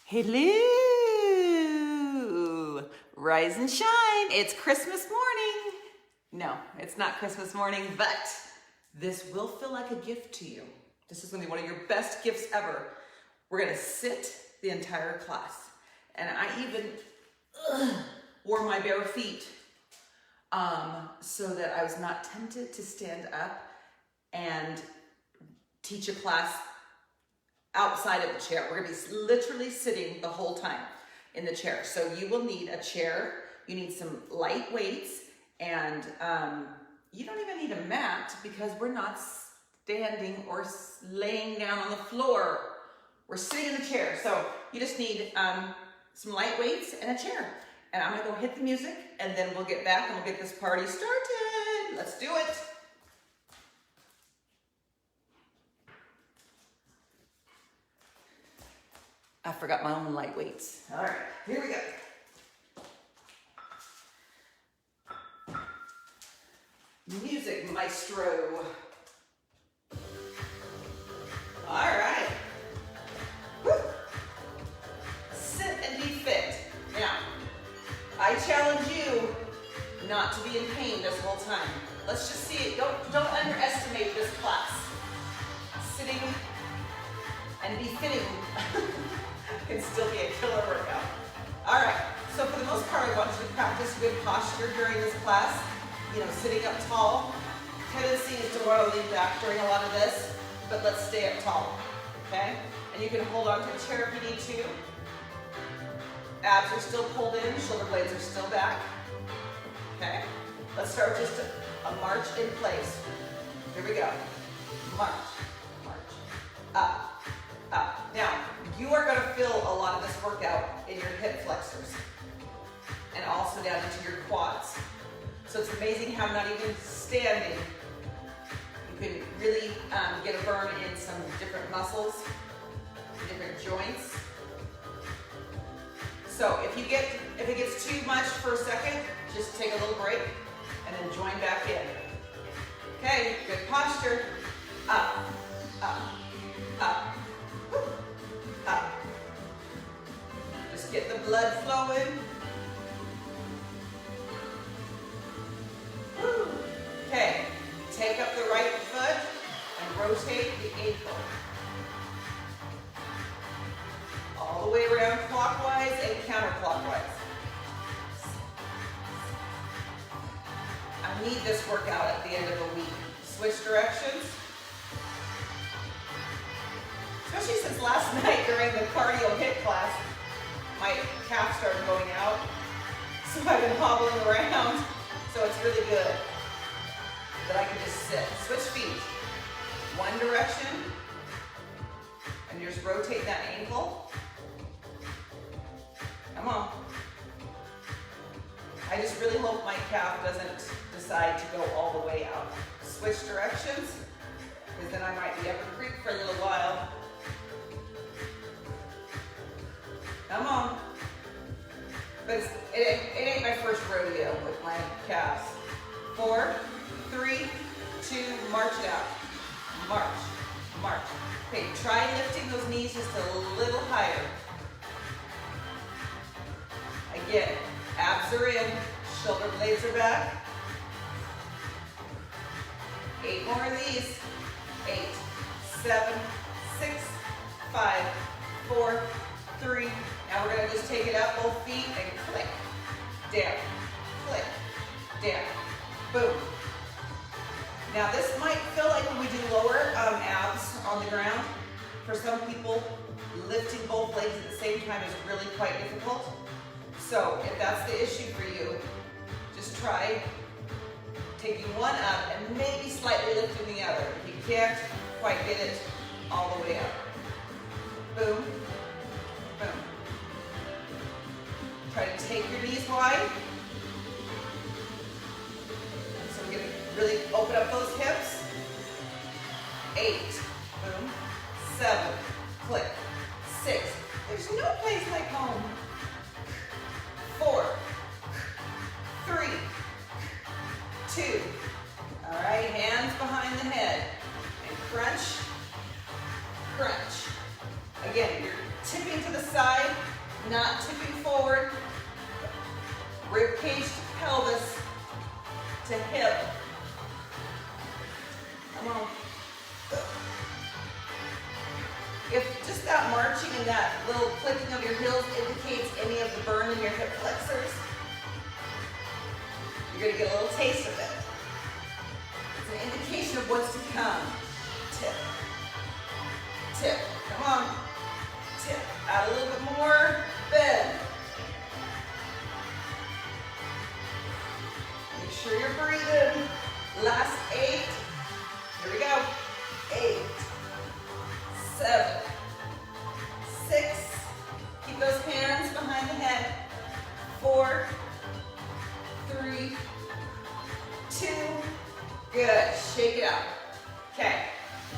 Hello! Rise and shine. It's Christmas morning. No, it's not Christmas morning, but this will feel like a gift to you. This is going to be one of your best gifts ever. We're going to sit the entire class. And I even wore my bare feet so that I was not tempted to stand up and teach a class outside of the chair. We're gonna be literally sitting the whole time in the chair. So you will need a chair, you need some light weights, and you don't even need a mat because we're not standing or laying down on the floor. We're sitting in the chair. So you just need some light weights and a chair. And I'm gonna go hit the music and then we'll get back and we'll get this party started. Let's do it. I forgot my own light weights. All right, here we go. Music maestro. All right. Woo. Sit and be fit. Now, I challenge you not to be in pain this whole time. Let's just see it. Don't underestimate this class. Sitting and be fitting can still be a killer workout. All right, so for the most part, I want you to practice good posture during this class. You know, sitting up tall. Tendency is to want to lean back during a lot of this, but let's stay up tall, okay? And you can hold on to a chair if you need to. Abs are still pulled in, shoulder blades are still back, okay? Let's start with just a march in place. Here we go. March, march, up, up. Now, you are going to feel a lot of this workout in your hip flexors and also down into your quads. So it's amazing how not even standing, you can really get a burn in some different muscles, different joints. So if it gets too much for a second, just take a little break and then join back in. Okay, good posture. Up, up, up. Up. Just get the blood flowing. Woo. Okay, take up the right foot and rotate the ankle. All the way around clockwise and counterclockwise. I need this workout at the end of the week. Switch directions. Especially since last night during the cardio HIIT class, my calf started going out. So I've been hobbling around. So it's really good that I can just sit. Switch feet. One direction. And you just rotate that ankle. Come on. I just really hope my calf doesn't decide to go all the way out. Switch directions, because then I might be up a creek for a little while. Come on. But it ain't my first rodeo with my calves. 4, 3, 2, march down. March, march. Okay, try lifting those knees just a little higher. Again, abs are in, shoulder blades are back. 8 more of these. 8, 7, 6, 5, 4, 3. Now we're going to just take it up, both feet, and click, down, click, down, boom. Now this might feel like when we do lower abs on the ground. For some people, lifting both legs at the same time is really quite difficult. So if that's the issue for you, just try taking one up and maybe slightly lifting the other. If you can't quite get it all the way up. Boom, boom. Try to take your knees wide. So we're going to really open up those hips. 8, boom, 7, click, 6. There's no place like home. 4, 3, 2. All right, hands behind the head. And crunch, crunch. Again, you're tipping to the side, not tipping forward. Rib cage to pelvis to hip. Come on. If just that marching and that little clicking of your heels indicates any of the burn in your hip flexors, you're gonna get a little taste of it. It's an indication of what's to come. Tip, tip, come on, tip, add a little bit more, bend. Make sure you're breathing. Last 8, here we go, 8, 7, 6, keep those hands behind the head, 4, 3, 2, good, shake it out. Okay,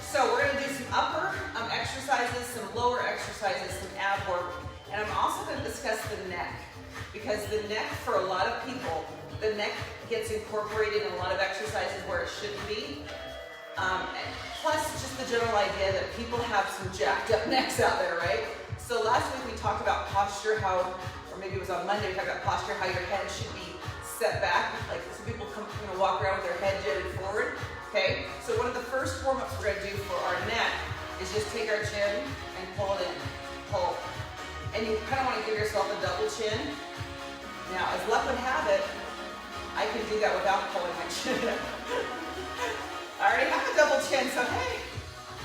so we're gonna do some upper exercises, some lower exercises, some ab work, and I'm also gonna discuss the neck, because the neck, for a lot of people, the neck gets incorporated in a lot of exercises where it shouldn't be. Plus, just the general idea that people have some jacked up necks out there, right? So last week we talked about posture, how, or maybe it was on Monday, we talked about posture, how your head should be set back. Like some people walk around with their head jutted forward. Okay, so one of the first warm-ups we're gonna do for our neck is just take our chin and pull it in, pull. And you kind of want to give yourself a double chin. Now, as luck would have it, I can do that without pulling my chin. I already have a double chin, so hey.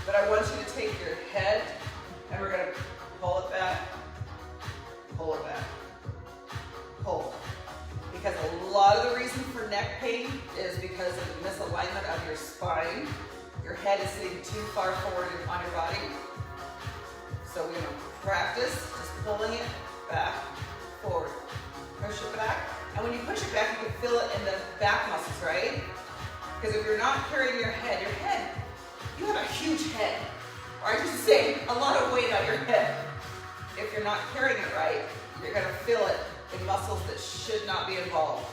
But I want you to take your head, and we're gonna pull it back, pull it back, pull. Because a lot of the reason for neck pain is because of the misalignment of your spine. Your head is sitting too far forward on your body. So we're gonna practice just pulling it back, forward. Push it back. And when you push it back, you can feel it in the back muscles, right? Because if you're not carrying your head, you have a huge head. Or I should say, a lot of weight on your head. If you're not carrying it right, you're gonna feel it in muscles that should not be involved.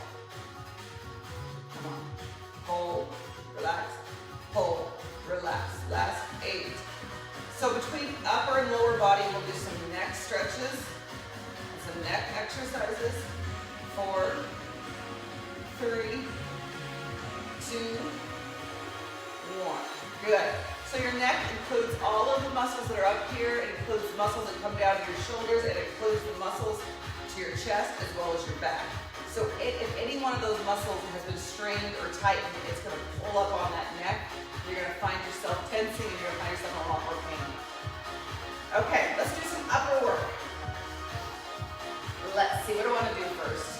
Come on. Hold, relax, hold, relax. Last 8. So between upper and lower body, we'll do some neck stretches, some neck exercises. 4, 3, 2, 1. Good. So your neck includes all of the muscles that are up here. It includes muscles that come down to your shoulders. It includes the muscles to your chest as well as your back. So if any one of those muscles has been strained or tightened, it's going to pull up on that neck. You're going to find yourself tensing and you're going to find yourself in a lot more pain. Okay, let's do some upper work. Let's see, what do I want to do first?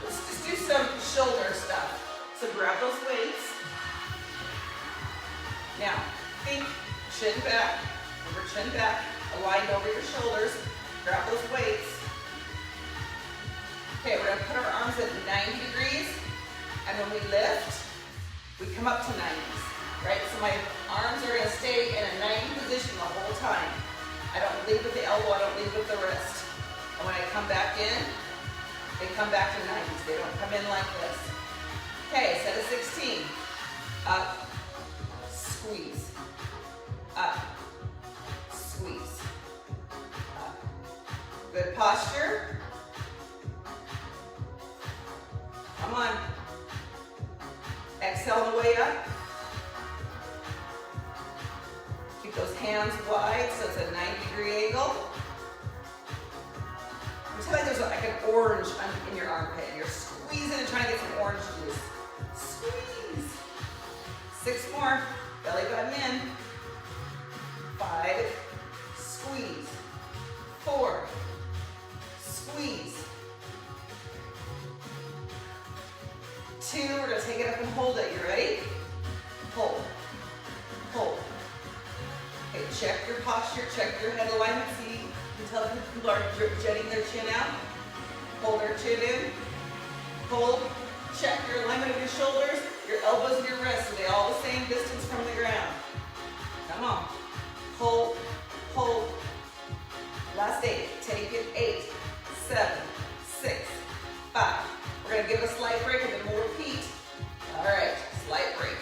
Let's just do some shoulder stuff. So grab those weights. Now, think chin back, remember chin back, aligned over your shoulders. Grab those weights. Okay, we're gonna put our arms at 90 degrees, and when we lift, we come up to 90s, right? So my arms are gonna stay in a 90 position the whole time. I don't lead with the elbow, I don't lead with the wrist. And when I come back in, they come back to 90s. They don't come in like this. Okay, set of 16. Up, squeeze. Up, squeeze. Up. Good posture. Come on. Exhale the way up. Keep those hands wide so it's a 90-degree angle. Pretend like there's like an orange in your armpit. You're squeezing and trying to get some orange juice. Squeeze. 6 more. Belly button in. 5. Squeeze. 4. Squeeze. 2. We're going to take it up and hold it. You ready? Hold. Hold. Okay, check your posture. Check your head alignment. See, you can tell people are jetting their chin out. Hold their chin in. Hold. Check your alignment of your shoulders, your elbows and your wrists. Are they all the same distance from the ground? Come on. Hold. Hold. Last 8. Take it. 8, 7, 6, 5. We're going to give a slight break and then we'll repeat. All right. Slight break.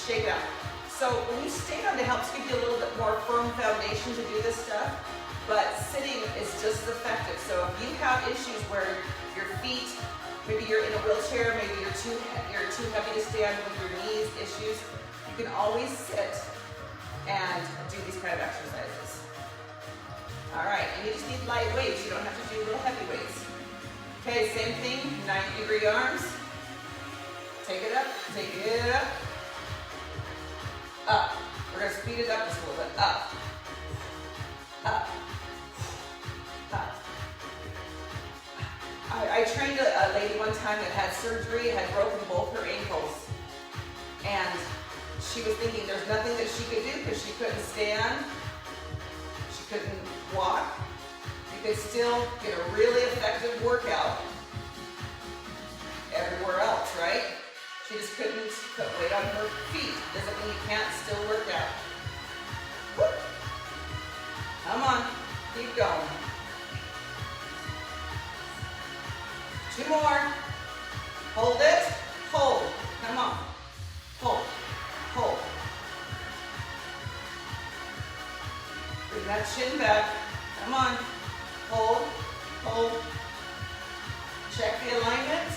Shake it out. So when you stand, it helps give you a little bit more firm foundation to do this stuff, but sitting is just as effective. So if you have issues where your feet, maybe you're in a wheelchair, maybe you're too heavy to stand with your knees issues, you can always sit and do these kind of exercises. All right, and you just need light weights. You don't have to do real heavy weights. Okay, same thing, 90-degree arms. Take it up, take it up. Up. We're gonna speed it up just a little bit. Up. Up. Up. I trained a lady one time that had surgery, had broken both her ankles. And she was thinking there's nothing that she could do because she couldn't stand, she couldn't walk. You could still get a really effective workout everywhere else, right? She just couldn't put weight on her feet. Doesn't mean you can't still work out. Woo. Come on, keep going. 2 more. Hold it, hold. Come on. Hold, hold. Bring that chin back. Come on. Hold, hold. Check the alignment.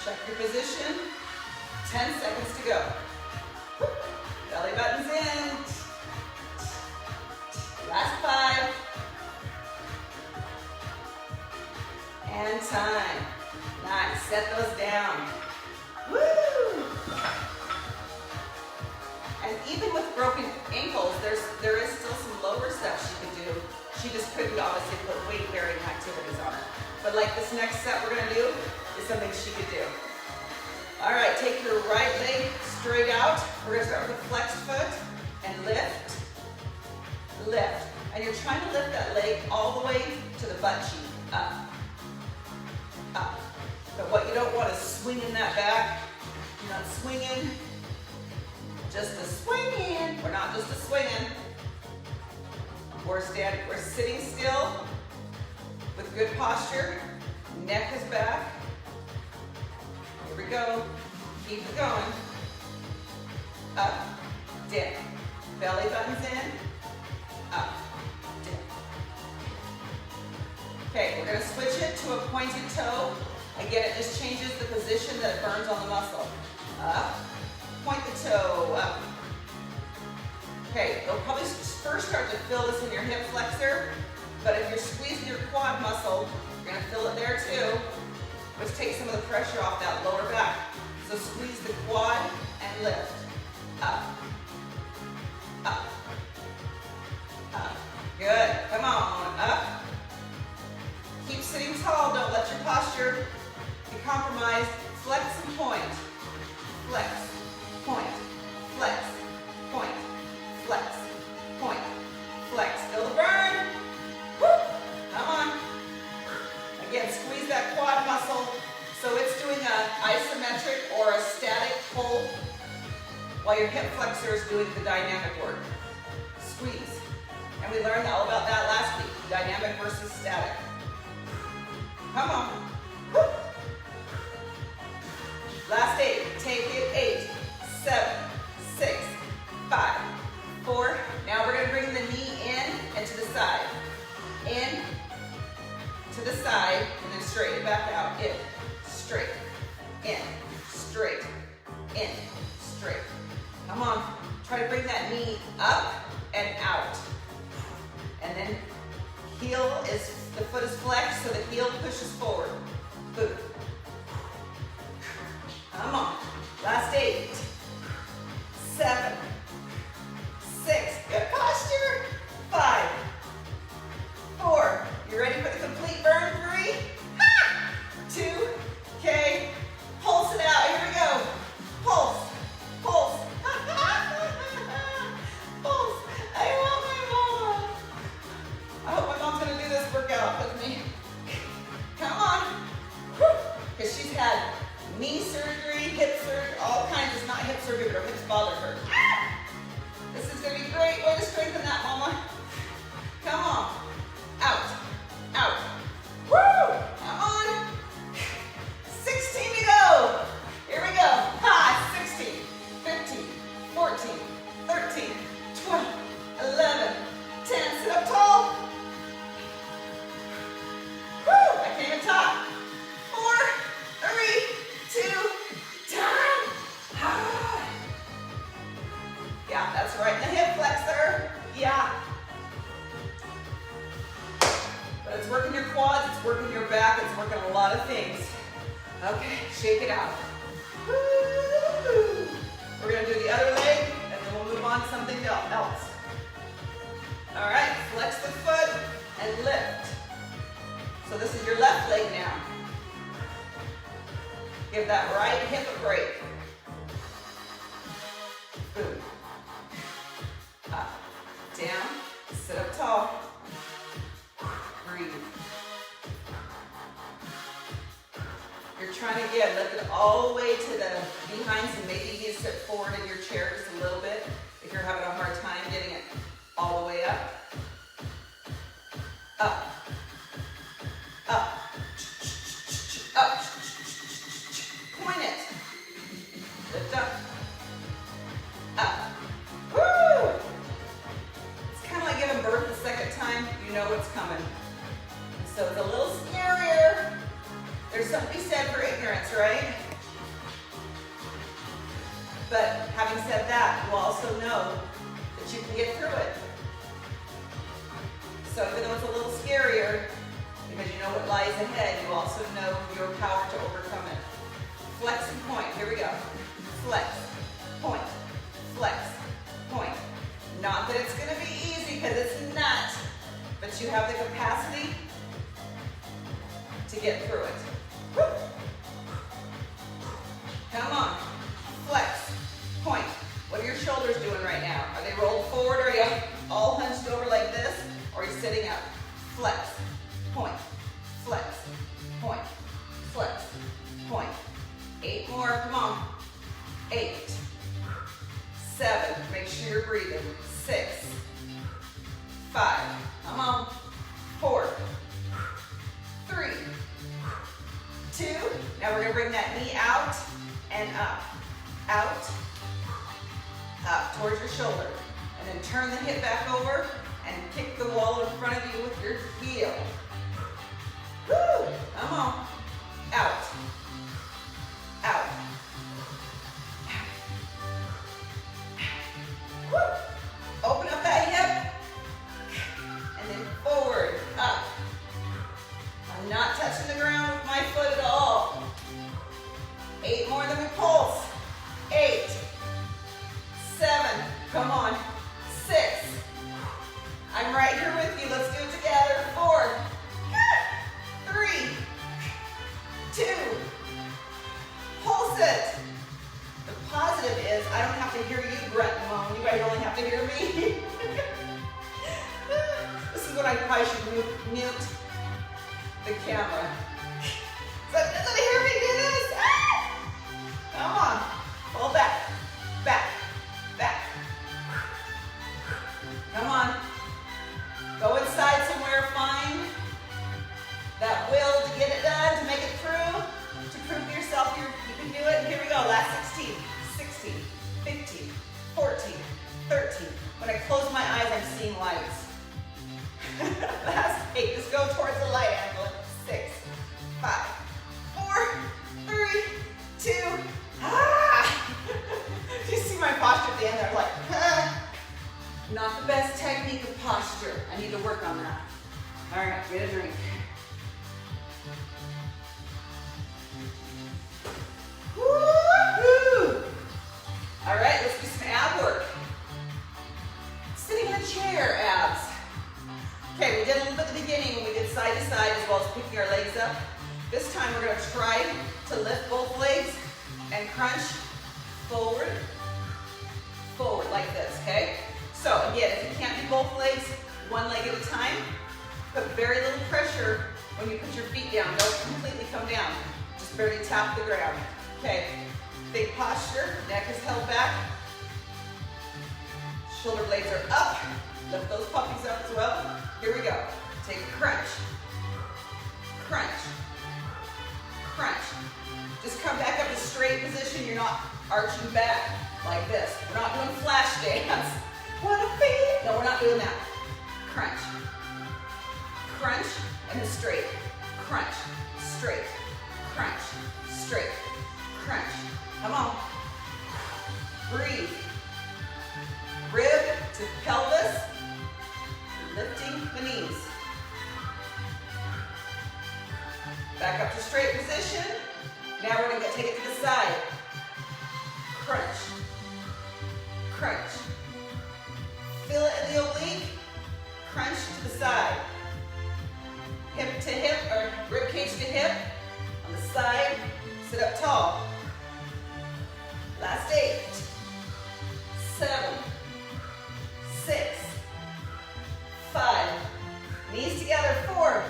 Check your position. 10 seconds to go. Belly button's in. Last 5. And time. Nice. Set those down. Woo! And even with broken ankles, there is still some lower stuff she could do. She just couldn't obviously put weight-bearing activities on it. But like this next set we're gonna do is something she could do. All right, take your right leg straight out. We're gonna start with a flexed foot and lift, lift. And you're trying to lift that leg all the way to the butt cheek, up, up. But what you don't want is swinging that back. You're not swinging, just a swinging. We're not just a swinging. We're sitting still with good posture. Neck is back. Here we go. Keep it going. Up, dip. Belly button's in. Up, dip. Okay, we're gonna switch it to a pointed toe. Again, it just changes the position that it burns on the muscle. Up, point the toe, up. Okay, you'll probably first start to feel this in your hip flexor, but if you're squeezing your quad muscle, you're gonna feel it there too, which takes some of the pressure off that lower back. So squeeze the quad and lift. Up, up, up. Good, come on, up. Keep sitting tall, don't let your posture be compromised. Flex and point. Flex, point, flex, point, flex, point, flex. Feel the burn. Woo. Come on. Again, squeeze that quad muscle. So it's doing an isometric or a static pull while your hip flexor is doing the dynamic work. Squeeze. And we learned all about that last week, dynamic versus static. Come on. Woo. Last 8. Take it. 8, 7, 6, 5, 4. Now we're going to bring the knee in and to the side. In, to the side, and then straighten it back out. In, straight, in, straight, in, straight. Come on. Try to bring that knee up and out. And then the foot is flexed, so the heel pushes forward. Boot. Come on. Last 8, 7, 6. Good posture. 5, 4. You ready for the complete burn? 3, 2, okay. Pulse it out. Here we go. Pulse, pulse. Pulse. I want my mom. I hope my mom's gonna do this workout with me. Come on. Because she's had knee surgery, hip surgery, all kinds. It's not 14, 12, 11, 10. Sit up tall. Woo! I can't even talk. 4, 3, 2, time. Yeah, that's right in the hip flexor. Yeah. But it's working your quads, it's working your back, it's working a lot of things. Okay, shake it out. Woo! We're gonna do the other leg, and then we'll move on to something else. All right, flex the foot and lift. So this is your left leg now. Give that right hip a break. Boom. Up, down, sit up tall. Breathe. You're trying to get, lift it all the way to the behind, so maybe you need to sit forward in your chair just a little bit if you're having a hard time getting it all the way up. Up. Up. Up. Point it. Lift up. Up. Woo! It's kind of like giving birth the second time. You know what's coming. So it's a little scarier. There's something to be said for ignorance, right? But having said that, you also know that you can get through it. So even though it's a little scarier, because you know what lies ahead, you also know your power to overcome it. Flex and point. Here we go. Flex, point, flex, point. Not that it's going to be easy, because it's not, but you have the capacity to get through it. Woo. Come on. Flex, point. What are your shoulders doing right now? Are they rolled forward? Are you all hunched over like this? Or are you sitting up? Flex, point, flex, point, flex, point. 8 more, come on. 8, 7, make sure you're breathing. 6, 5, come on. 4, 3, 2. Now we're gonna bring that knee out and up. Out, up towards your shoulder. And then turn the hip back over and kick the wall in front of you with your heel. Woo! Come on. Out. Out. Woo! Open up that hip. And then forward, up. I'm not touching the ground with my foot at all. 8 more, then we pulse. 8, 7, come on. 6. I'm right here with you. Let's do it together. 4, 3, 2. Pulse it. The positive is I don't have to hear you grunt and moan. You guys only have to hear me. This is when I probably should mute the camera. So doesn't hear me do this? Ah! Come on. Pull back. Back. Back. Come on. Go inside somewhere, find that will to get it done, to make it through, to prove to yourself you can do it. Here we go, last 16, 16, 15, 14, 13. When I close my eyes, I'm seeing lights. Last 8, just go towards the light angle. 6, 5, 4, 3, 2, ah! Do you see my posture at the end there? Like, ah. Not the best technique of posture. I need to work on that. All right, get a drink. Woo-hoo! All right, let's do some ab work. Sitting in a chair, abs. Okay, we did a little bit at the beginning when we did side to side as well as picking our legs up. This time we're going to try to lift both legs and crunch forward, forward like this, okay? So again, if you can't do both legs, one leg at a time, put very little pressure when you put your feet down. Don't completely come down. Just barely tap the ground. Okay, big posture, neck is held back. Shoulder blades are up. Lift those puppies up as well. Here we go. Take a crunch. Crunch. Crunch. Just come back up to straight position. You're not arching back. like this. We're not doing flash dance. What a feeling. No, we're not doing that. Crunch. Crunch and then straight. Crunch, straight. Crunch, straight. Crunch. Come on. Breathe. Rib to pelvis. Lifting the knees. Back up to straight position. Now we're going to take it to the side. Crunch. Crunch. Feel it in the oblique. Crunch to the side. Hip to hip, or rib cage to hip. On the side, sit up tall. Last 8, 7, 6, 5. Knees together, 4,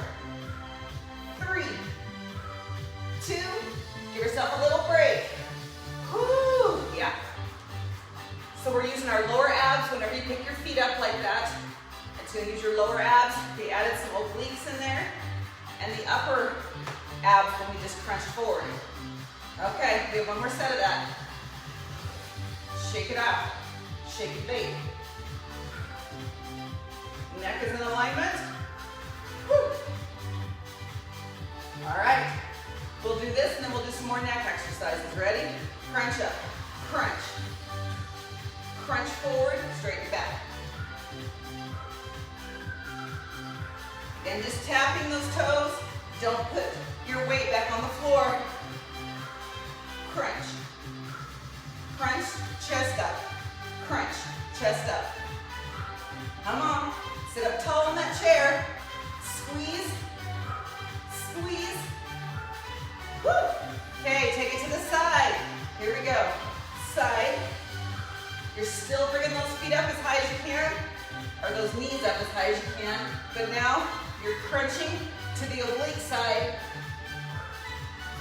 3, 2. Give yourself a little break. Whoo, yeah. So we're using our lower abs whenever you pick your feet up like that. It's going to use your lower abs. We added some obliques in there. And the upper abs when we just crunch forward. Okay, we have one more set of that. Shake it out. Shake it bait. Neck is in alignment. Woo. All right. We'll do this and then we'll do some more neck exercises. Ready? Crunch up. Crunch. Crunch forward, straighten back. And just tapping those toes. Don't put your weight back on the floor. Crunch. Crunch, chest up. Crunch, chest up. Come on. Sit up tall in that chair. Squeeze. Squeeze. Woo. Okay, take it to the side. Here we go. Side. You're still bringing those feet up as high as you can, or those knees up as high as you can, but now you're crunching to the oblique side.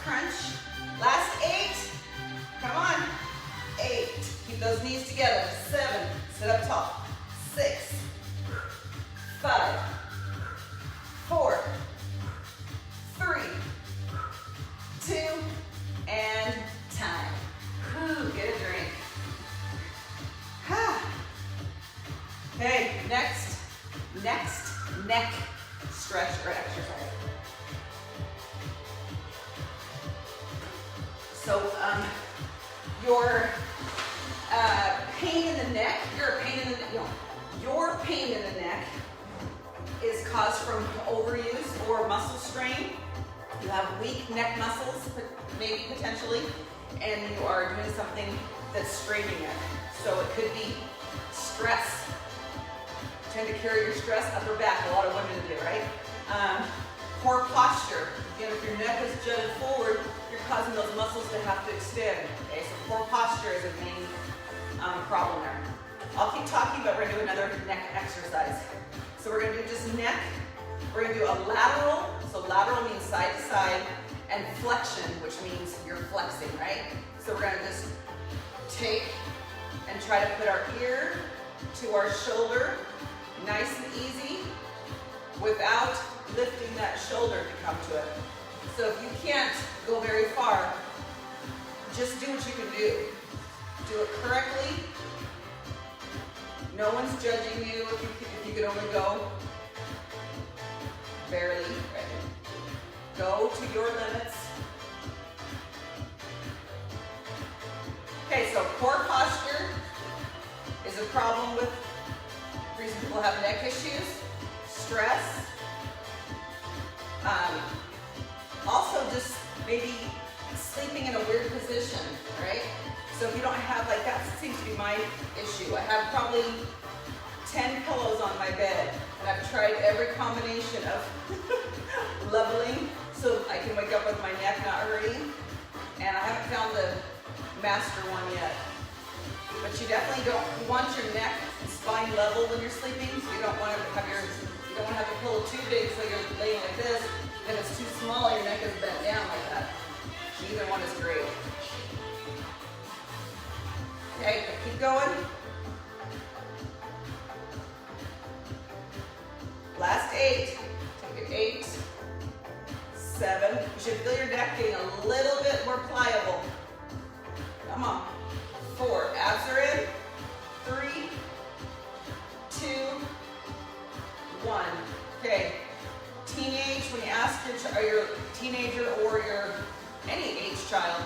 Crunch. Last 8. Come on. 8. Keep those knees together. 7. Sit up tall. 6. 5. 4. 3. 2. And time. Whew, get a drink. Okay, next neck stretch or exercise. So your pain in the neck, your pain in the neck is caused from overuse or muscle strain. You have weak neck muscles, maybe potentially, and you are doing something that's straining it. So it could be stress. Trying to carry your stress up or back. A lot of women do, right? Poor posture. Again, if your neck is jutted forward, you're causing those muscles to have to extend. Okay, so poor posture is a main problem there. I'll keep talking, but we're going to do another neck exercise. So we're going to do just neck. We're going to do a lateral. So lateral means side to side, and flexion, which means you're flexing, right? So we're going to just take and try to put our ear to our shoulder, nice and easy, without lifting that shoulder to come to it. So if you can't go very far, just do what you can do. Do it correctly. No one's judging you if you could only go barely. Right? Go to your limits. Okay, so poor posture is a problem with reason people have neck issues, stress. Also just maybe sleeping in a weird position, right? So if you don't have, like that seems to be my issue. I have probably 10 pillows on my bed, and I've tried every combination of leveling so I can wake up with my neck not hurting, and I haven't found the master one yet. But you definitely don't want your neck and spine level when you're sleeping, so you don't want to have the pillow too big so you're laying like this. If it's too small, your neck is bent down like that. Either one is great. Okay, keep going. Last 8. Take it 8, 7. You should feel your neck getting a little bit more pliable. Come on. 4. Abs are one. Okay. Teenage, when you ask your teenager or your any age child,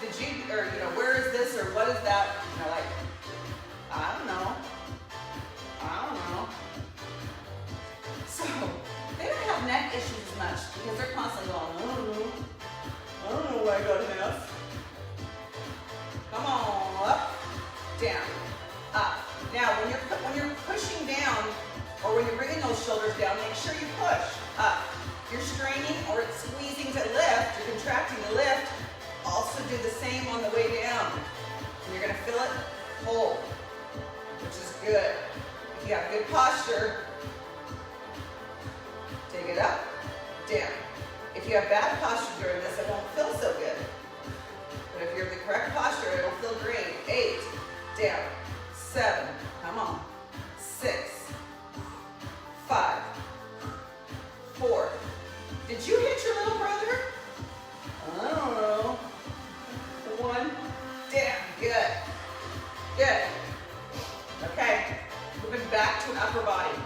did you, or you know, where is this or what is that? And they're like, I don't know. So they don't have neck issues as much because they're constantly going, I don't know why I got an F. Come on, up, down, up. Now when you're pushing down or when you're bringing those shoulders down, make sure you push up. You're straining or it's squeezing to lift, you're contracting to lift. Also do the same on the way down. And you're gonna feel it, hold, which is good. If you have good posture, take it up, down. If you have bad posture during this, it won't feel so good. But if you have the correct posture, it'll feel great. 8, down, 7, come on, 6, 5, 4. Did you hit your little brother? I don't know. 1, down, good, good. Okay, moving back to an upper body.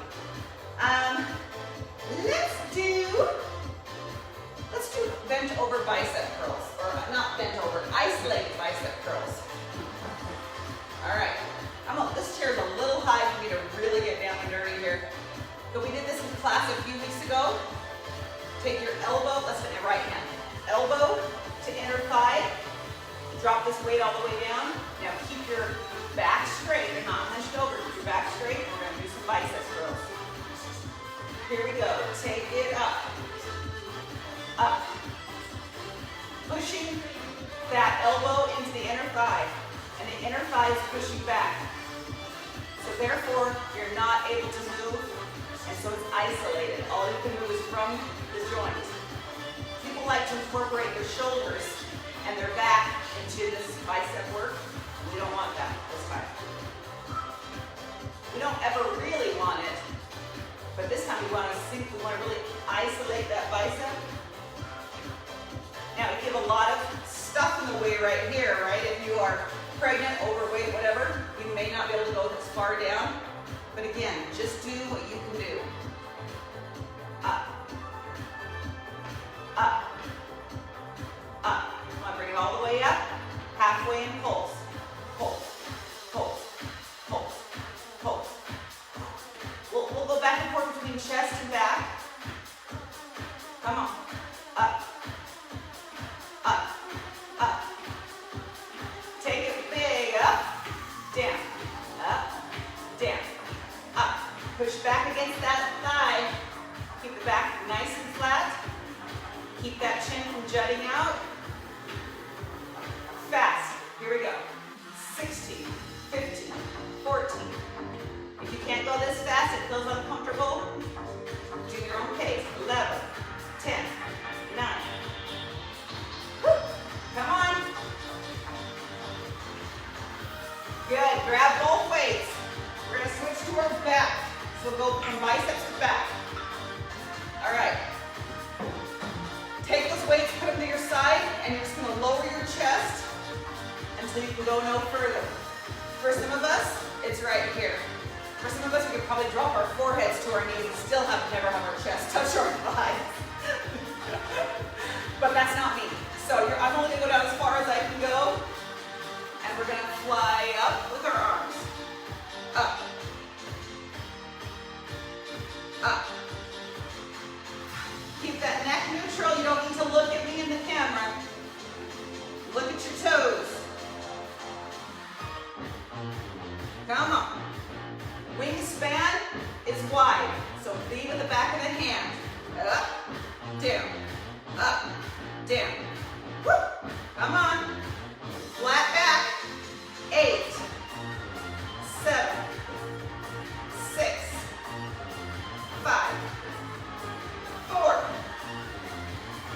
Let's do bent over bicep curls, or not bent over, isolated bicep curls. All right, this chair's a little high for me to really get down and dirty here. So we did this in class a few weeks ago. Take your elbow, let's do it right hand. Elbow to inner thigh, drop this weight all the way down. Now keep your back straight, you're not hunched over, keep your back straight. We're gonna do some bicep curls. Here we go, take it up. Up. Pushing that elbow into the inner thigh, and the inner thigh is pushing back. So therefore, you're not able to move, and so it's isolated. All you can move is from the joint. People like to incorporate their shoulders and their back into this bicep work. We don't want that this time. We don't ever really want it, but this time we want to really isolate that bicep. Now, we give a lot of stuff in the way right here, right? If you are pregnant, overweight, whatever, you may not be able to go this far down. But again, just do what you can do. Up. Up. Up. I want to bring it all the way up. Halfway and pulse. Pulse. Pulse. Pulse. Pulse. We'll go back and forth between chest and back. Come on. Up. Up, up. Take it big, up, down, up. Push back against that thigh. Keep the back nice and flat. Keep that chin from jutting out. Fast, here we go. 16, 15, 14. If you can't go this fast, it feels uncomfortable, do your own pace. 11, 10, 9, come on. Good, grab both weights. We're gonna switch to our back. So we'll go from biceps to back. All right. Take those weights, put them to your side, and you're just gonna lower your chest until you can go no further. For some of us, it's right here. For some of us, we could probably drop our foreheads to our knees and still never have our chest touch our thighs. But that's not me. So I'm only going to go down as far as I can go, and we're going to fly up with our arms. Up. Up. Keep that neck neutral. You don't need to look at me in the camera. Look at your toes. Come on. Wingspan is wide, so be with the back of the hand. Up, down, up, down. Woo. Come on. Flat back. 8, 7, 6, 5, 4,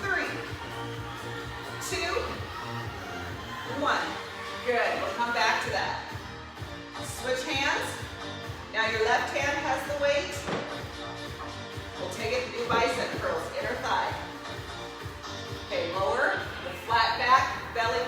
3, 2, 1. Good. We'll come back to that. Switch hands. Now your left hand has the weight. We'll take it to do bicep curls, inner thigh. Okay, lower, the flat back, belly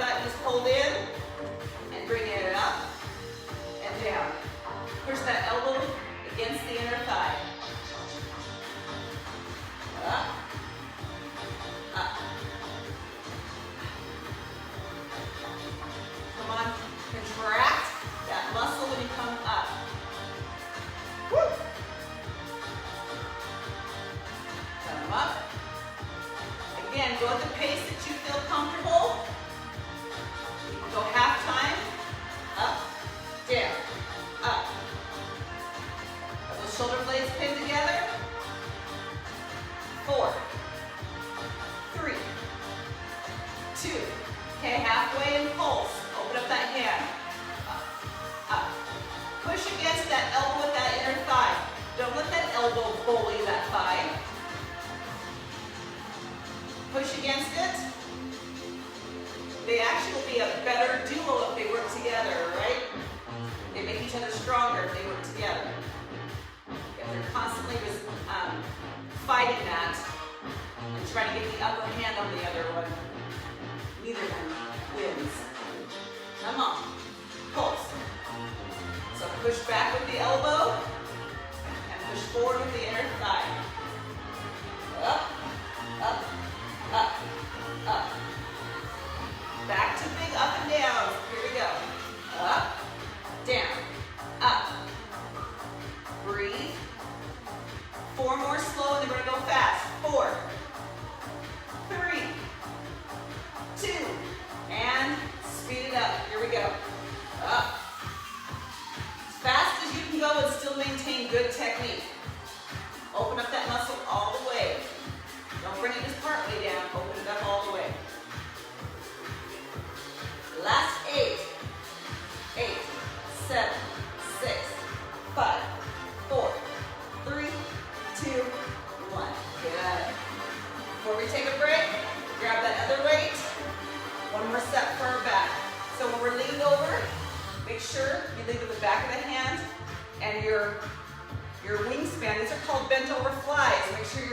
go at the pace that you feel comfortable. You can go half time. Up, down, up. Are those shoulder blades pinned together? 4, 3, 2. Okay, halfway and pulse. Open up that hand. Up, up. Push against that elbow with that inner thigh. Don't let that elbow bully that thigh. Push against it. They actually will be a better duo if they work together, right? They make each other stronger if they work together. If they're constantly fighting that and trying to get the upper hand on the other one, neither one wins. Come on. Pulse. So push back with the elbow and push forward with the inner thigh. Up, up, up, up. Back to big up and down. Here we go. Up, down, up. Breathe. 4 more slow, and then we're going to go fast. 4, 3, 2, and speed it up. Here we go. Up. As fast as you can go and still maintain good technique. Open up that muscle all the way. Don't bring it just part way down. Open it up all the way. Last 8, 8, 7, 6, 5, 4, 3, 2, 1. Good. Before we take a break, grab that other weight. One more step for our back. So when we're leaned over, make sure you lean with the back of the hand and your wingspan. These are called bent over flies. Make sure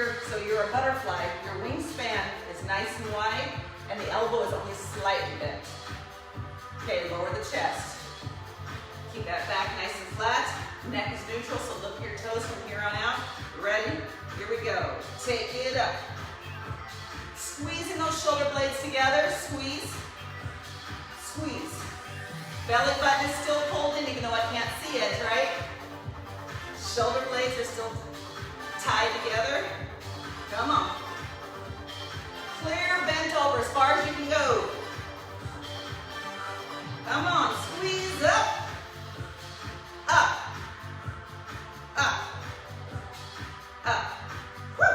you're a butterfly. Your wingspan is nice and wide and the elbow is only slightly bent. Okay, lower the chest. Keep that back nice and flat. Neck is neutral, so look your toes from here on out. Ready? Here we go. Take it up. Squeezing those shoulder blades together. Squeeze. Squeeze. Belly button is still pulled in, even though I can't see it, right? Shoulder blades are still tied together. Come on. Clear, bent over as far as you can go. Come on, squeeze up. Up. Up. Up. Woo.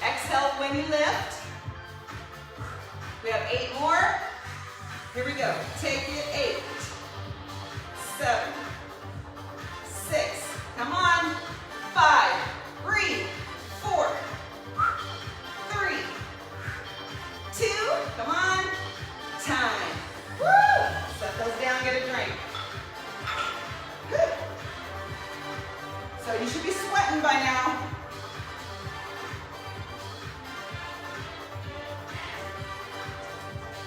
Exhale when you lift. We have 8 more. Here we go. Take it. 8, 7, 6. Come on. 5. Breathe. 4, 3, 2. Come on. Time. Woo! Set those down, get a drink. Woo. So you should be sweating by now.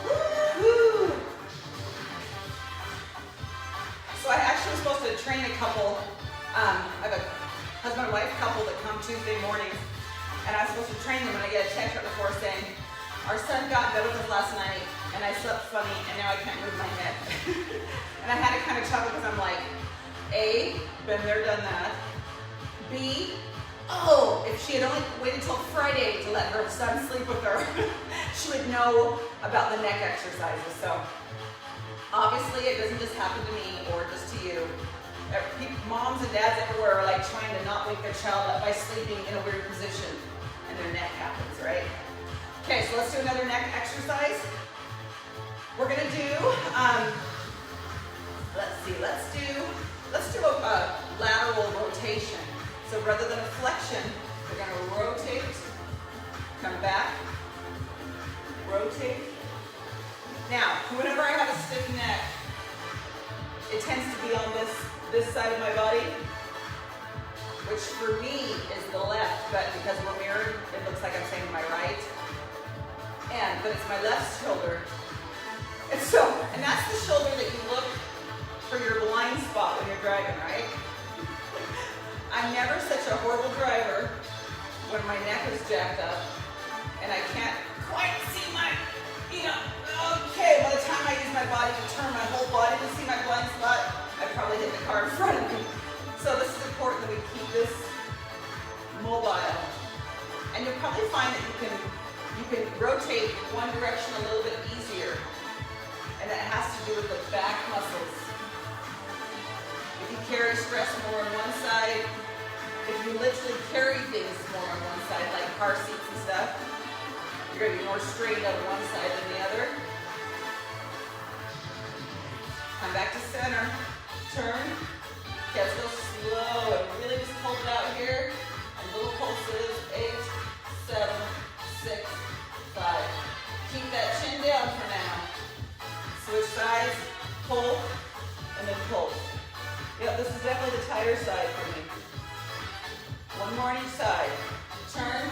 Woo! So I actually was supposed to train a couple. I have a husband and wife couple that come Tuesday mornings, and I was supposed to train them, and I get a text right before saying, our son got in bed with us last night, and I slept funny, and now I can't move my neck. And I had to kind of chuckle because I'm like, A, been there, done that. B, oh, if she had only waited till Friday to let her son sleep with her, she would know about the neck exercises. So obviously it doesn't just happen to me or just to you. Moms and dads everywhere are like trying to not wake their child up by sleeping in a weird position, and their neck happens, right? Okay, so let's do another neck exercise. We're gonna do, let's do a lateral rotation. So rather than a flexion, we're gonna rotate, come back, rotate. Now, whenever I have a stiff neck, it tends to be on this side of my body, which for me is the left, but because we're mirrored, it looks like I'm saying my right. But it's my left shoulder. And that's the shoulder that you look for your blind spot when you're driving, right? I'm never such a horrible driver when my neck is jacked up and I can't quite see my, okay, by the time I use my body to turn my whole body to see my blind spot, I probably hit the car in front of me. So this is important that we keep this mobile. And you'll probably find that you can You can rotate one direction a little bit easier, and that has to do with the back muscles. If you carry stress more on one side, if you literally carry things more on one side, like car seats and stuff, you're going to be more strained on one side than the other. Come back to center. Turn. Okay, let's go slow and really just hold it out here. And little pulses. 8, 7, 6, 5. Keep that chin down for now. Switch sides. Pull. And then pull. Yep, this is definitely the tighter side for me. One more on each side. Turn.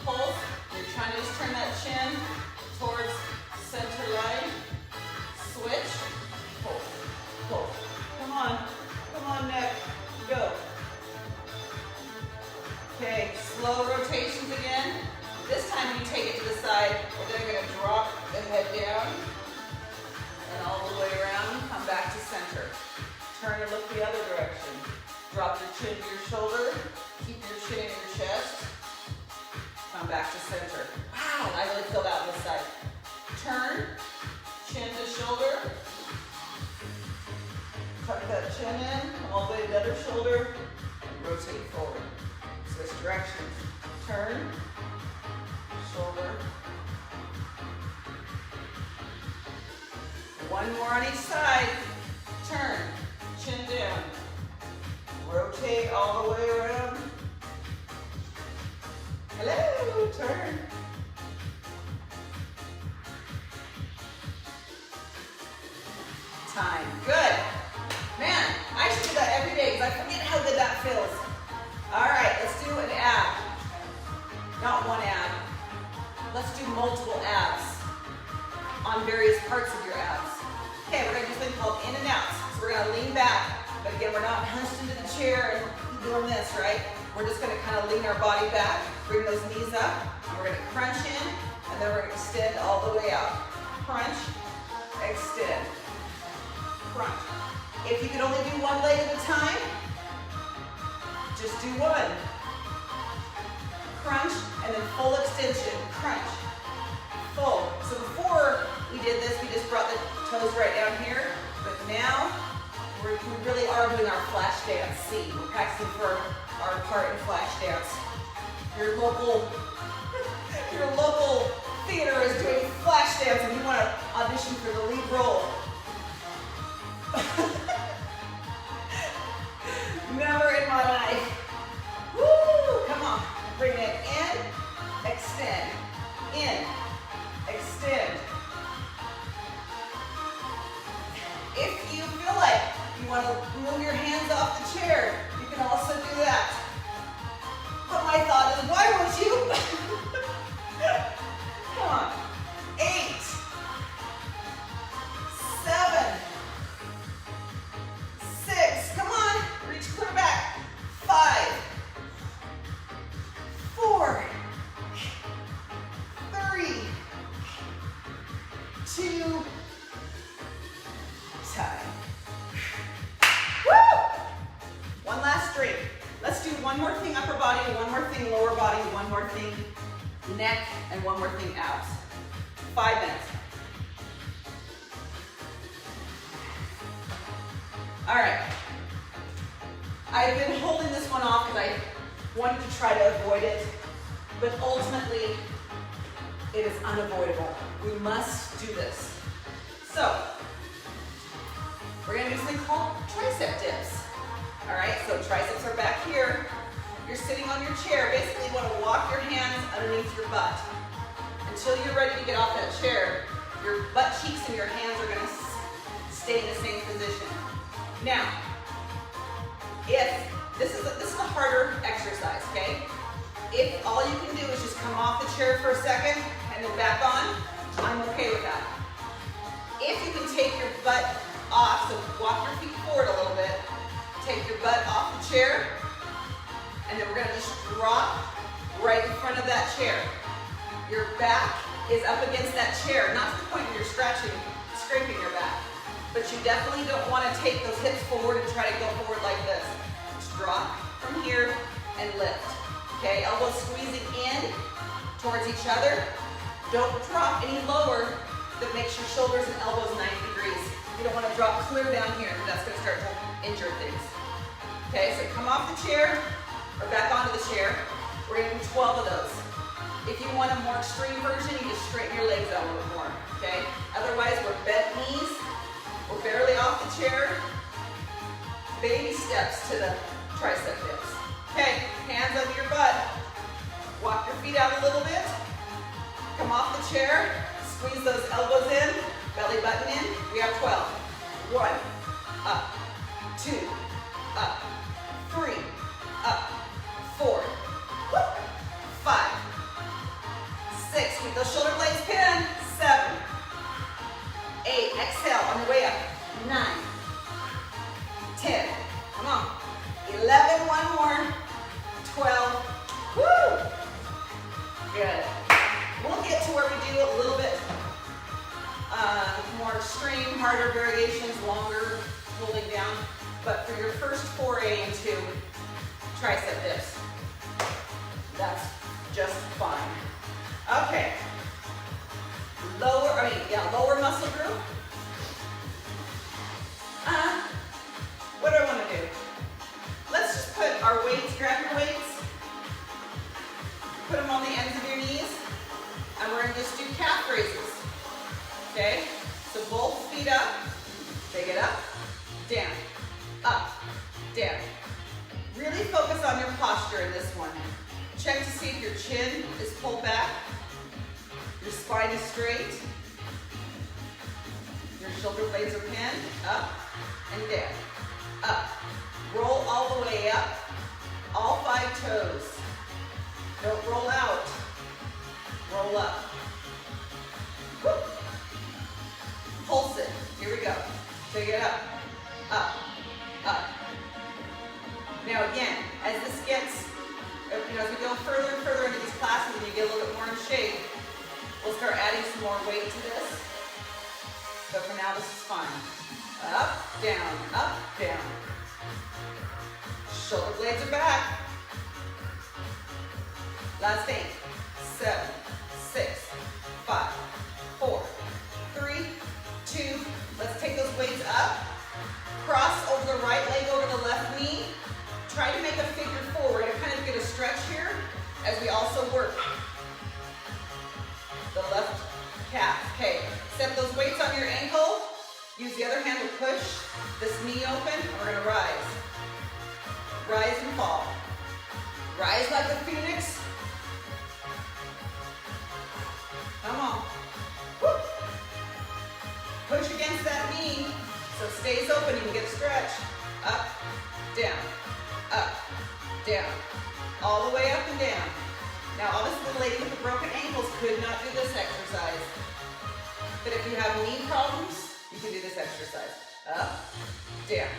Pulse. You're trying to just turn that chin towards center line. Switch. Pull. Pull. Come on. Come on, neck. Go. Okay, slow rotations again. This time when you take it to the side, we're then going to drop the head down and all the way around. Come back to center. Turn and look the other direction. Drop your chin to your shoulder. Keep your chin in your chest. Come back to center. Wow, I really feel that on this side. Turn, chin to shoulder. Tuck that chin in, all the way to the other shoulder, and rotate forward. Switch directions. Turn, shoulder. One more on each side. Turn, chin down. Rotate all the way around. Hello, turn. Time, good. Man, I should do that every day because I forget how good that feels. All right, let's do an ab. Not one ab. Let's do multiple abs on various parts of your abs. Okay, we're gonna do something called in and out. So we're gonna lean back, but again, we're not hunched into the chair and doing this, right? We're just gonna kind of lean our body back, bring those knees up, and we're gonna crunch in, and then we're gonna extend all the way out. Crunch, extend, crunch. If you can only do one leg at a time, just do one. Crunch, and then full extension, crunch, full. So before we did this, we just brought the toes right down here, but now we really are doing our flash dance. See, we're practicing for our part in flash dance. Your local theater is doing flash dance and you want to audition for the lead role. Never in my life. Woo! Come on. Bring it in, extend, in, extend. If you feel like you want to move your hands off the chair, you can also do that. But my thought is, why would you? Come on. 8, 7, 6, come on, reach clear back. 5, 4, 3, 2, time. Woo! One last straight. Let's do one more thing upper body, one more thing lower body, one more thing neck, and one more thing abs. 5 minutes. All right. I've been holding this one off because I wanted to try to avoid it, but ultimately it is unavoidable. We must do this. So, we're gonna do something called tricep dips. All right, so triceps are back here. You're sitting on your chair. Basically, you want to walk your hands underneath your butt. Until you're ready to get off that chair, your butt cheeks and your hands are going to stay in the same position. Now, if this is a harder exercise, okay? If all you can do is just come off the chair for a second and then back on, I'm okay with that. If you can take your butt off, so walk your feet forward a little bit, take your butt off the chair, and then we're going to just drop right in front of that chair. Your back is up against that chair, not to the point where you're scraping your back, but you definitely don't want to take those hips forward and try to go forward like this. Just drop from here and lift. Okay, elbows squeezing in towards each other, Don't drop any lower that makes your shoulders and elbows 90 degrees. You don't want to drop clear down here, because that's going to start to injure things. Okay, so come off the chair, or back onto the chair. We're going to do 12 of those. If you want a more extreme version, you just straighten your legs out a little more, okay? Otherwise, we're bent knees. We're barely off the chair. Baby steps to the tricep dips. Okay, hands under your butt. Walk your feet out a little bit. Come off the chair. Squeeze those elbows in. Belly button in. We have 12. 1, up, 2, up, 3, up, 4, 5, 6. Keep those shoulder blades pinned. 7, 8. Exhale on the way up. 9, 10. Come on. 11. One more. 12. Woo! Good. We'll get to where we do a little bit more extreme, harder variations, longer holding down. But for your first foray into tricep dips, that's just fine. Okay. Lower muscle group. What do I want to do? Let's just put our weights, grab your weights, put them on the ends of your knees, and we're going to just do calf raises. Okay? So both feet up, take it up, down, up, down. Really focus on your posture in this one. Check to see if your chin is pulled back, your spine is straight, your shoulder blades are pinned, up and down, up. Roll all the way up, all 5 toes. Don't roll out, roll up. Woo. Pulse it, here we go. Take it up, up, up. Now again, as this gets, as we go further and further into these classes and you get a little bit more in shape, we'll start adding some more weight to this. But for now, this is fine. Up, down. Shoulder blades are back. Last 8, 7, 6, 5, 4, 3, 2. Let's take those weights up. Cross over the right leg over the left knee. Try to make a figure 4. We're going to kind of get a stretch here as we also work the left calf. Okay, set those weights on your ankle. Use the other hand to push this knee open, and we're going to rise. Rise and fall. Rise like a phoenix. Come on. Woo. Push against that knee so it stays open. You can get a stretch. Up, down, all the way up and down. Now, obviously, the lady with the broken ankles could not do this exercise. But if you have knee problems, you can do this exercise. Up, down,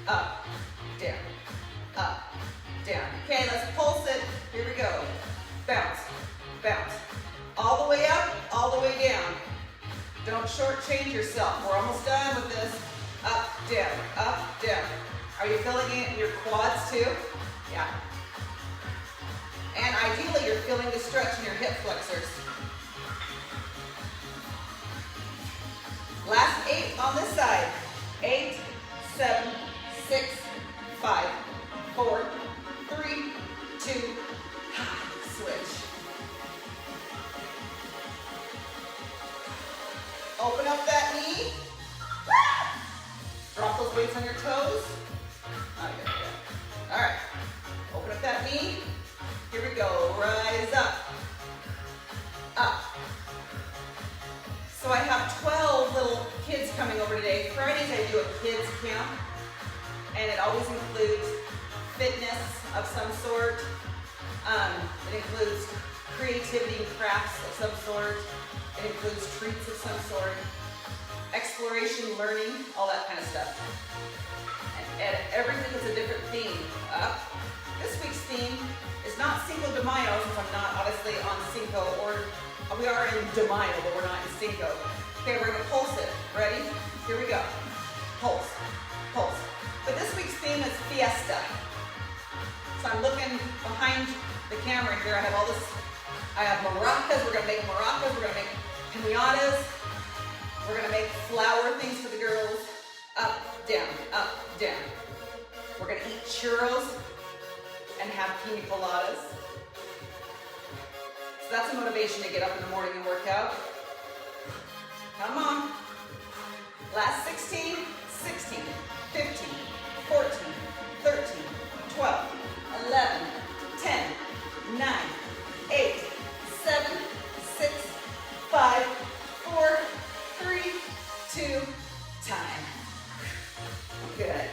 up, down, up, down. Okay, let's pulse it. Here we go. Bounce, bounce. All the way up, all the way down. Don't shortchange yourself. We're almost done with this. Up, down. Are you feeling it in your quads too? Yeah. And ideally, you're feeling the stretch in your hip flexors. Last 8 on this side. 8, 7, 6, 5, 4, 3, 2, switch. Open up that knee. Drop those weights on your toes. Okay, good. All right. Open up that knee. Here we go. Rise up. Up. So I have 12 little kids coming over today. Fridays I do a kids camp, and it always includes fitness of some sort. It includes creativity and crafts of some sort. It includes treats of some sort. Exploration, learning, all that kind of stuff. And everything is a different theme. Up. This week's theme is not Cinco de Mayo, since I'm not obviously on Cinco, or we are in de Mayo, but we're not in Cinco. Okay, we're gonna pulse it. Ready? Here we go. Pulse, pulse. But this week's theme is fiesta. So I'm looking behind the camera here. I have all this I have maracas. We're gonna make maracas. We're gonna make pinatas. We're gonna make flower things for the girls. Up, down, up, down. We're gonna eat churros and have pina coladas. So that's a motivation to get up in the morning and work out. Come on. Last 16, 16, 15, 14, 13, 12, 11, 10, 9, 8, 7, 6, 5, 4, 3, 2, time. Good.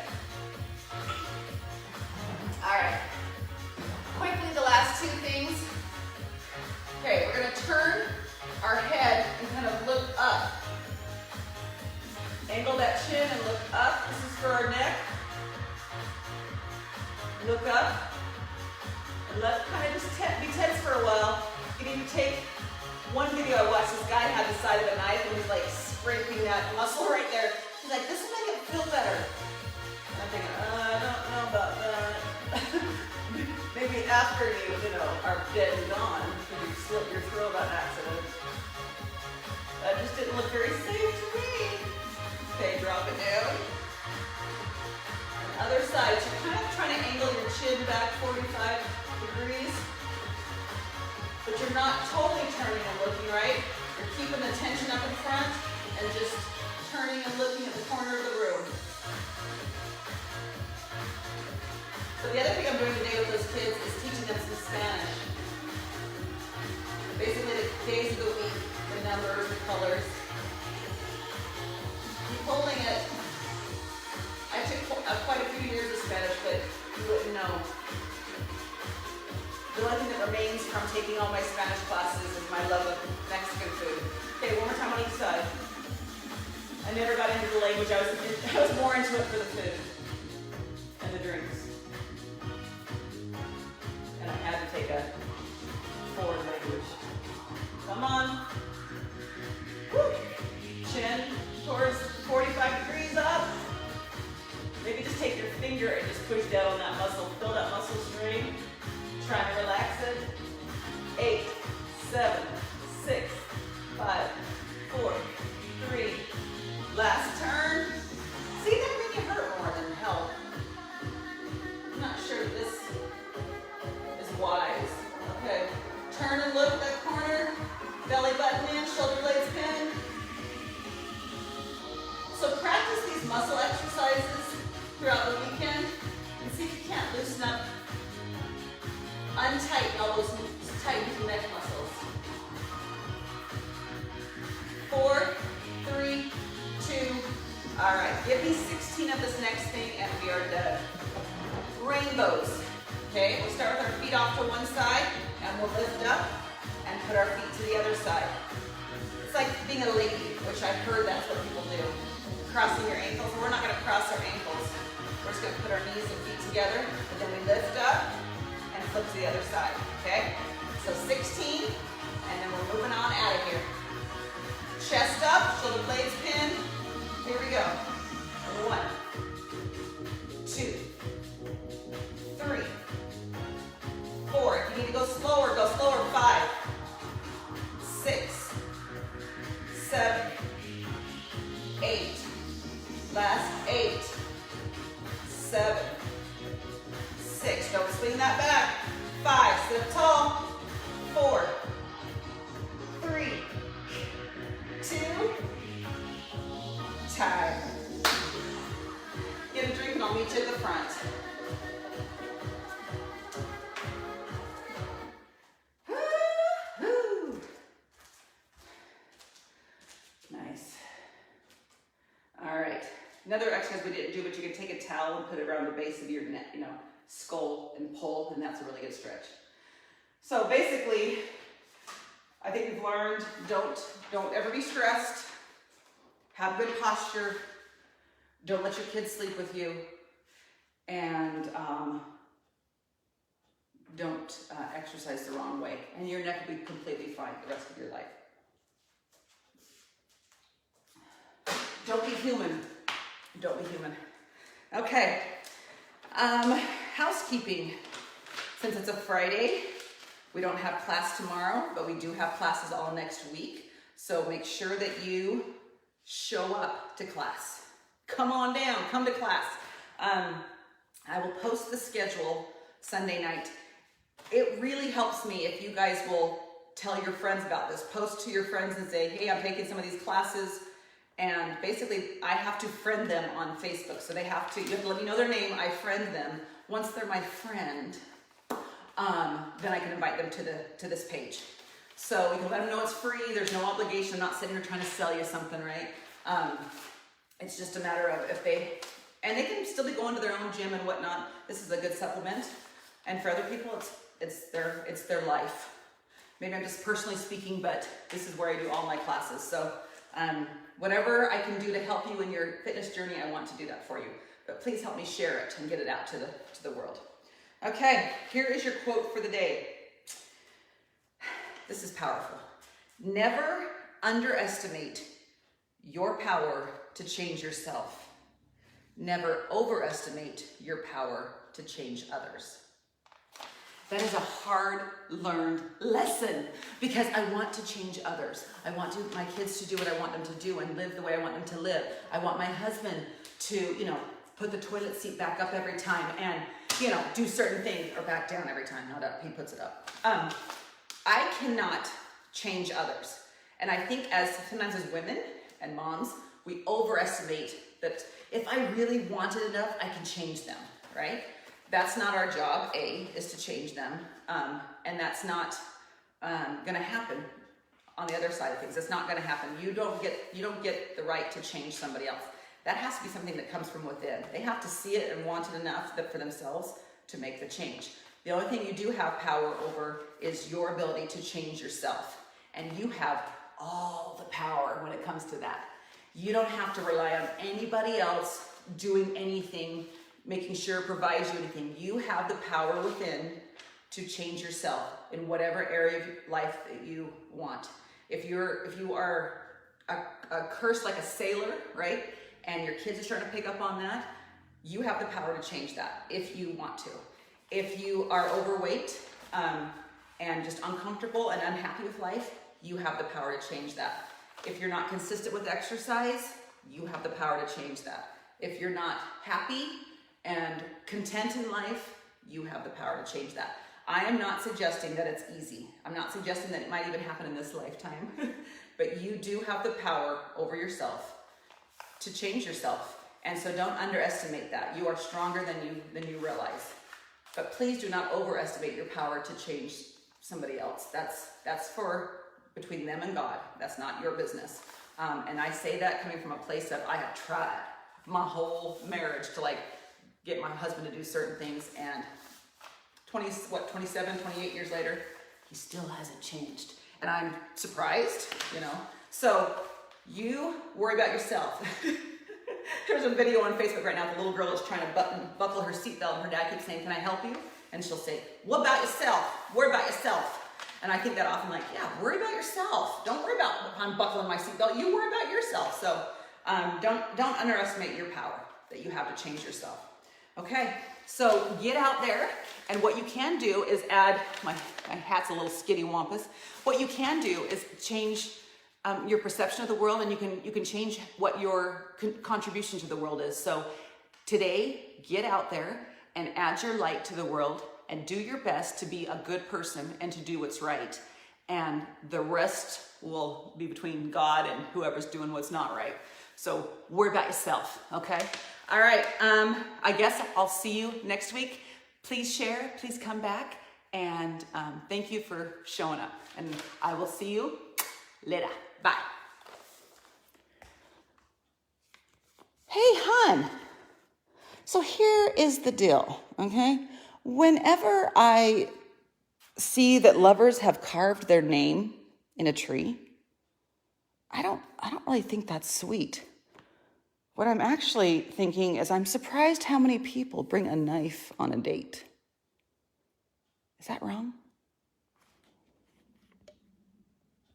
All right. Quickly, the last two things. Okay, we're gonna turn our head and kind of look up. Angle that chin and look up. This is for our neck. Look up. And let kind of just be tense for a while. You can even take one video I watched. This guy had the side of a knife and he's like scraping that muscle right there. He's like, this will make it feel better. And I'm thinking, I don't know about that. Maybe after you know, are dead and gone, could you slit your throat on accident? That just didn't look very safe to me. Okay, drop it down. And other side, so you're kind of trying to angle your chin back 45 degrees, but you're not totally turning and looking, right? You're keeping the tension up in front and just turning and looking at the corner of the room. So the other thing I'm doing today with those kids is teaching them some Spanish. Basically the days of the week, the numbers, the colors. Keep holding it. I took quite a few years of Spanish, but you wouldn't know. The only thing that remains from taking all my Spanish classes is my love of Mexican food. Okay, one more time on each side. I never got into the language. I was more into it for the food and the drinks. And I had to take a foreign language. Come on. Woo. Chin towards 45 degrees up. Maybe just take your finger and just push down on that muscle. Feel that muscle strain. Try and relax it. 8, 7, 6, 5, 4, 3. Last turn. See, that make it hurt more than help. I'm not sure this is wise. Okay. Turn and look at that corner. Belly button in, shoulder blades pin. So practice these muscle exercises throughout the weekend and see if you can't loosen up, untighten all those tightened neck muscles. 4, 3, 2. All right, give me 16 of this next thing and we are done. Rainbows. Okay, we'll start with our feet off to one side and we'll lift up and put our feet to the other side. It's like being a lady, which I've heard that's what people do. Crossing your ankles. We're not going to cross our ankles. We're just going to put our knees and feet together, and then we lift up and flip to the other side, okay? So 16, and then we're moving on out of here. Chest up, shoulder blades pin. Here we go. 1, 2, 3, 4. If you need to go slower, go slower. 5, 6, 7, 8. Last 8, 7, 6. Don't swing that back. 5. Sit up tall. 4, 3, 2. Time. Get a drink and I'll meet you at the front. Nice. All right. Another exercise we didn't do, but you can take a towel and put it around the base of your neck, skull and pull, and that's a really good stretch. So basically, I think we've learned don't ever be stressed. Have good posture. Don't let your kids sleep with you, and don't exercise the wrong way, and your neck will be completely fine the rest of your life. Don't be human. Don't be human. Okay. Housekeeping. Since it's a Friday, We don't have class tomorrow, but we do have classes all next week. So make sure that you show up to class. Come on down, come to class. I will post the schedule Sunday night. It really helps me if you guys will tell your friends about this. Post to your friends and say, hey, I'm taking some of these classes. And basically, I have to friend them on Facebook. So you have to let me know their name. I friend them. Once they're my friend, then I can invite them to this page. So you can let them know it's free. There's no obligation. I'm not sitting here trying to sell you something, right? It's just a matter of if they can still be going to their own gym and whatnot. This is a good supplement. And for other people, it's their life. Maybe I'm just personally speaking, but this is where I do all my classes. So whatever I can do to help you in your fitness journey, I want to do that for you. But please help me share it and get it out to the world. Okay, here is your quote for the day. This is powerful. Never underestimate your power to change yourself. Never overestimate your power to change others. That is a hard-learned lesson because I want to change others. I want my kids to do what I want them to do and live the way I want them to live. I want my husband to, put the toilet seat back up every time and, do certain things, or back down every time, not up, he puts it up. I cannot change others. And I think sometimes as women and moms, we overestimate that if I really want it enough, I can change them, right? That's not our job, is to change them. And that's not gonna happen on the other side of things. It's not gonna happen. You don't get the right to change somebody else. That has to be something that comes from within. They have to see it and want it enough for themselves to make the change. The only thing you do have power over is your ability to change yourself. And you have all the power when it comes to that. You don't have to rely on anybody else doing anything, making sure it provides you anything. You have the power within to change yourself in whatever area of life that you want. If you are a curse like a sailor, right? And your kids are starting to pick up on that, you have the power to change that if you want to. If you are overweight and just uncomfortable and unhappy with life, you have the power to change that. If you're not consistent with exercise, you have the power to change that. If you're not happy and content in life, you have the power to change that. I am not suggesting that it's easy. I'm not suggesting that it might even happen in this lifetime, but you do have the power over yourself to change yourself. And so don't underestimate that. You are stronger than you realize. But please do not overestimate your power to change somebody else. That's for between them and God. That's not your business. And I say that coming from a place of I have tried my whole marriage to get my husband to do certain things, and 27, 28 years later, he still hasn't changed. And I'm surprised, So you worry about yourself. There's a video on Facebook right now. The little girl is trying to buckle her seatbelt, and her dad keeps saying, "Can I help you?" And she'll say, "What about yourself? Worry about yourself." And I think that often, yeah, worry about yourself. Don't worry about I'm buckling my seatbelt. You worry about yourself. So don't underestimate your power that you have to change yourself. Okay, so get out there, and what you can do is add, my hat's a little skitty wampus. What you can do is change your perception of the world, and you can change what your contribution to the world is. So today, get out there and add your light to the world and do your best to be a good person and to do what's right. And the rest will be between God and whoever's doing what's not right. So worry about yourself, okay? All right, I guess I'll see you next week. Please share, please come back, and thank you for showing up. And I will see you later. Bye. Hey, hon. So here is the deal, okay? Whenever I see that lovers have carved their name in a tree, I don't really think that's sweet. What I'm actually thinking is I'm surprised how many people bring a knife on a date. Is that wrong?